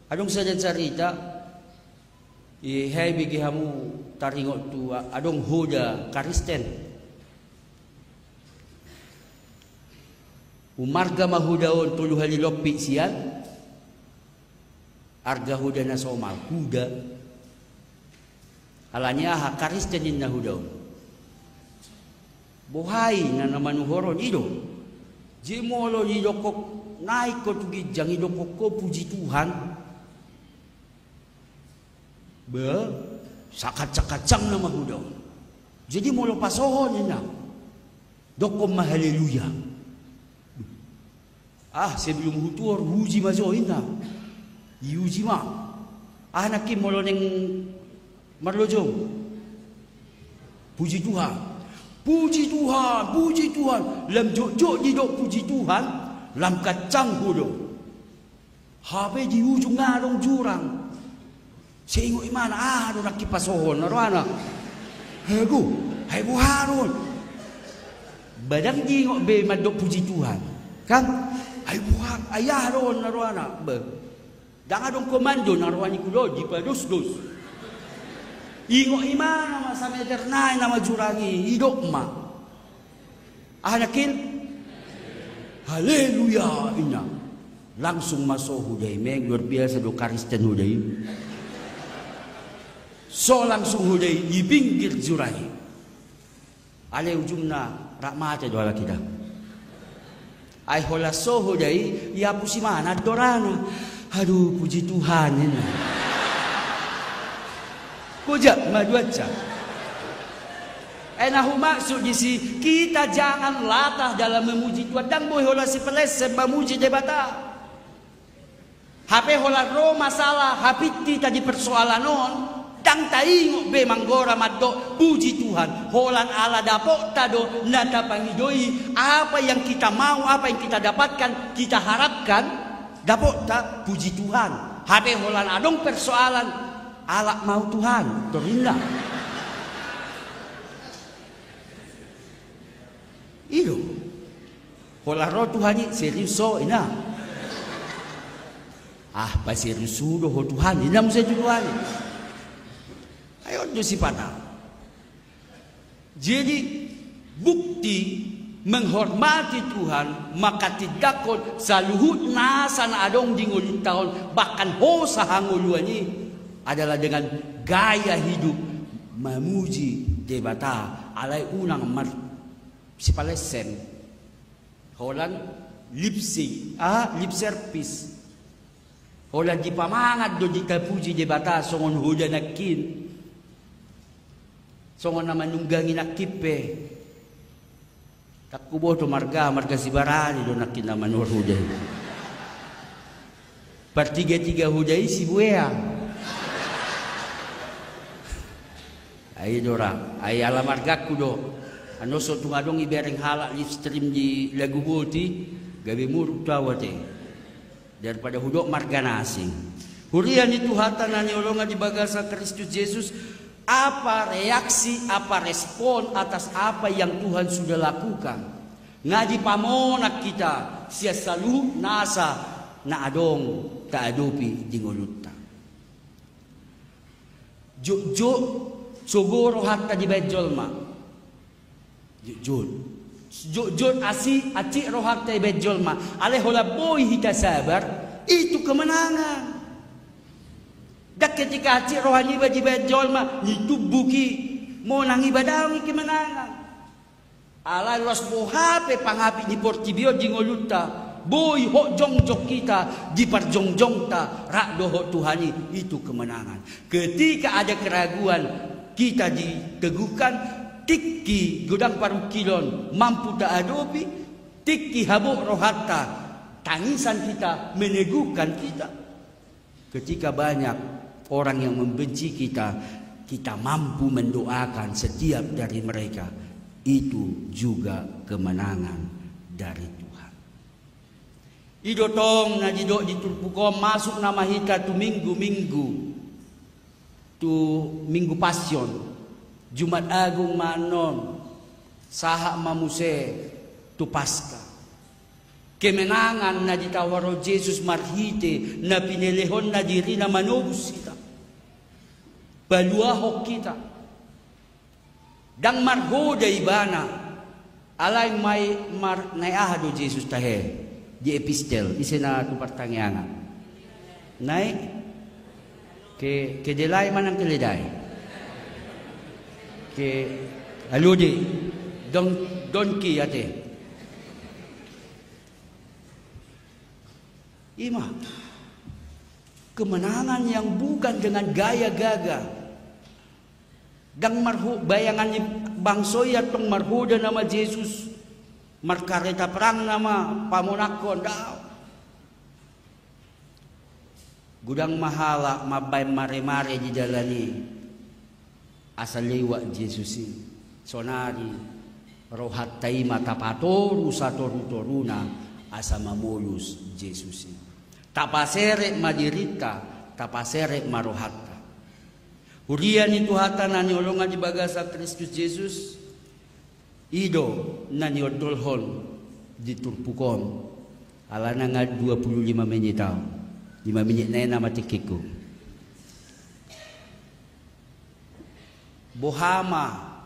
Adong saja cerita, hai bagi kamu taringot tu adong Huda Kristen. Umarga mahudaon tuluh hali lopi sian. Arga Huda na somal Huda. Alanya ha Kristen na hudaon. Buhay na naman uhoron ido. Jimolo idokok naik ko tugi jang idokok ko puji Tuhan. Sakat-sakacang na mahudaw. Jadi molo pasohon na. Dokom mahaleluya. Sebelum hutuor huji mazoin na. Iuji ma. Nakim molo neng marlojong. Puji Tuhan. Puji Tuhan, puji Tuhan. Lam jok-jok di dok puji Tuhan. Lam kacang hudo. Habe di ujung ngarong jurang. Seingo imana do nakipasohon narwana. Hego haron. Badang jingok be madok puji Tuhan. Kan? Buhan ayah ron narwana. Dang adong komando narwani kulo di pados-dos. Ingo imana masa meter nai nama jurangi hidok ma. Anakin haleluya ina. Langsung masuk hudai meg luar biasa do Kristen hudai. So langsung hudai di pinggir jurai. Ale ujungna rahmat doa kita. Ai hola so hudai ya pusi mana dorana. Aduh puji Tuhan ini. Kujak maduaca. Nahu maksud di si kita jangan latah dalam memuji Tuhan. Dan boy hola si pelesen memuji debata. HP hola ro masalah, HP tadi persoalan non. Dang taingok be manggora maddo puji Tuhan. Holan ala dapok tado nada pangidoi apa yang kita mau, apa yang kita dapatkan, kita harapkan dapok ta puji Tuhan. HP holan adong persoalan ala mau Tuhan torinda. Iyo. Hola ro Tuhan serius so ina. Pa serius do ho Tuhan ina musa Tuhan. Ayo si patah. Jadi bukti menghormati Tuhan maka tidak kon saluhut nasan adong dingulin tahun bahkan ho sahanguluani adalah dengan gaya hidup memuji debata alai unang mar si palesen holan lip service holan di pamangat do di kapuji debata songon huda nakin. Songon naman nunggangi nakipe. Takkubo to marga sibarani do nakin naman huday. Pertiga-tiga huday si buaya. Ay dora, ay ala margaku do. Ano so tungadong ibereng halak live stream di Lagu Boti, gabi muruk tawate. Daripada hudok marga nasing. Hurian itu hatan na niolongan di bagasa Kristus Yesus. Apa reaksi, apa respon atas apa yang Tuhan sudah lakukan. Ngaji pamonak kita sia salu nasa na adong taadopi di nguluta. Jok sogoro hatta di bejolma. Jok asi aci rohatta di bejolma. Ale hola boy hita sabar itu kemenangan. Dak ketika hati rohani bagi bejol mah itu buki mau nang ibadawi kemenangan. Ala ros bohape panghapi di portibio jingoluta. Boy ho jongjok kita di parjongjongta rak doho Tuhani itu kemenangan. Ketika ada keraguan kita diteguhkan tiki godang paru kilon mampu tak adopi tiki habuk rohata tangisan kita meneguhkan kita. Ketika banyak orang yang membenci kita, kita mampu mendoakan setiap dari mereka. Itu juga kemenangan dari Tuhan. Idotong na didok ditulpukom masuk nama hita tu minggu-minggu. Tu minggu pasion. Jumat Agung manon. Sahak mamuse tu Paskah. Kemenangan na ditawaro Jesus marhite na pinilihon na diri na manubos kita. Baluahok kita. Dang marhoda ibana. Alay may naiahado Jesus tahe. Di epistel. Isi na ito partangyangan. Nay. Ke delay man ang kiliday. Ke aludi. Don ki ate. Ima, kemenangan yang bukan dengan gaya gagah. Dang bayangan ni bangsoy atong marhuda nama Jesus. Markareta perang nama pamunakon daw. Gudang mahala mabay mare-mare di dalani. Asal lewa Jesusi. Sonari rohat taima tapatoru satoru-toruna asa mamulus Jesusi. Tapasere madirita, tapasere marohata. Hurian itu hata na niolongan di bagasa Kristus Jesus. Ido na niodolhon di turpukon. Ala na nga 25 menit tao. 5 menit na yan na matikiku. Bohama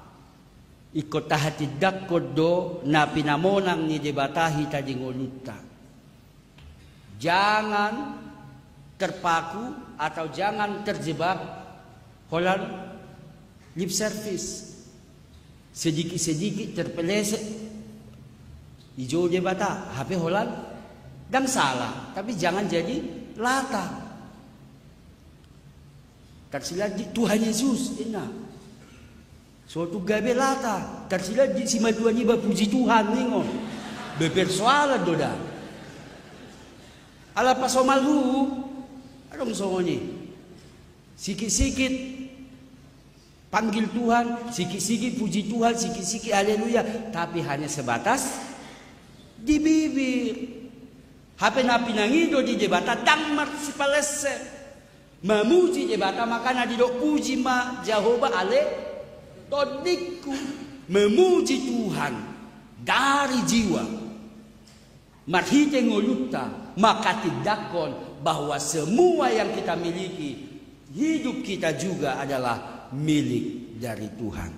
ikot tahatidak kodo na pinamonang ni debatahi tading uluta. Jangan terpaku atau jangan terjebak holan lip service. Sedikit-sedikit terpeleset. Ijo debata, HP holan dan salah, tapi jangan jadi lata. Tersila di Tuhan Yesus, ina. Suatu gabe lata, tersila di simaduan iba puji Tuhan ningo. Bepersoalan doda. Ala pasomalu, anong songonyi? Sikit-sikit panggil Tuhan, sikit-sikit puji Tuhan, sikit-sikit haleluya, tapi hanya sebatas di bibir. Hape na pinangido di jebata dang marsipalese. Memuji jebata makana didok puji ma Jehovah ale todiku. Memuji Tuhan dari jiwa. Marhite ngoluta maka tidakon bahwa semua yang kita miliki, hidup kita juga adalah milik dari Tuhan.